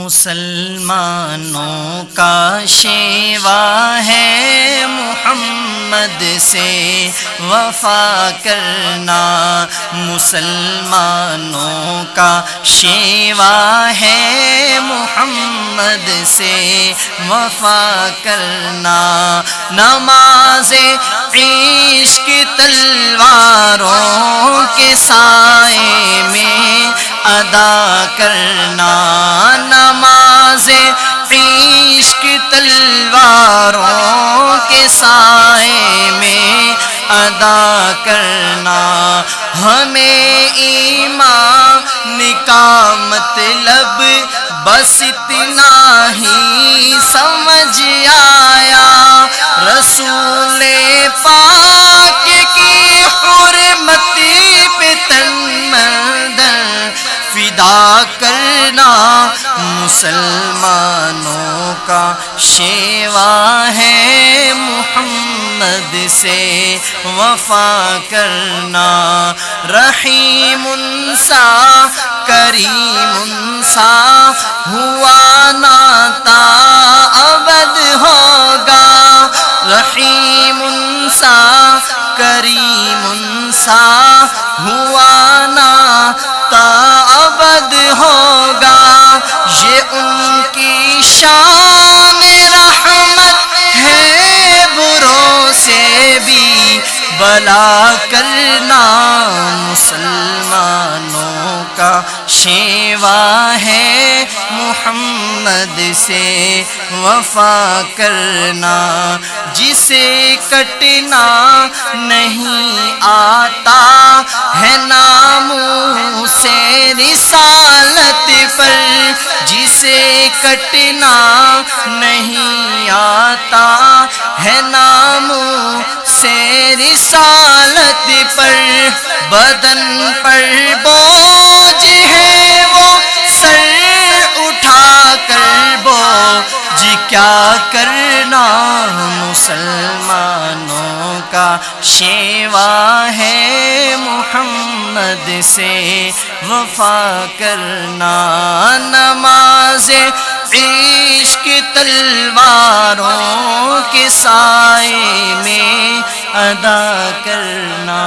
مسلمانوں کا شیوا ہے محمد سے وفا کرنا، مسلمانوں کا شیوا ہے محمد سے وفا کرنا، نماز عشق تلواروں کے سائے میں ادا کرنا، نماز عشق تلواروں کے سائے میں ادا کرنا، ہمیں ایمان کا مطلب بس اتنا ہی سمجھ آیا، رسول پاک کی حرمت پہ تن مندن فدا کرنا، مسلمانوں کا شیوا ہے محمد سے وفا کرنا، رحیم سا کریم سا ہوا ناتا ابد ہوگا، رحیم سا کریم سا ہوا ناتا ابد ہوگا، یہ ان کی شان رحمت ہے بروں سے بھی بلا کرنا، مسلمانوں کا شیوا ہے محمد سے وفا کرنا، جسے کٹنا نہیں آتا ہے ناموں سے رسالت پر، جسے کٹنا نہیں آتا ہے ناموں سے رسالت پر، بدن پر بوجھ ہے وہ سر اٹھا کر بوجھ کیا کرنا، مسلمانوں کا شیوا ہے محمد سے وفا کرنا، نماز عشق تلواروں کے سائے میں ادا کرنا۔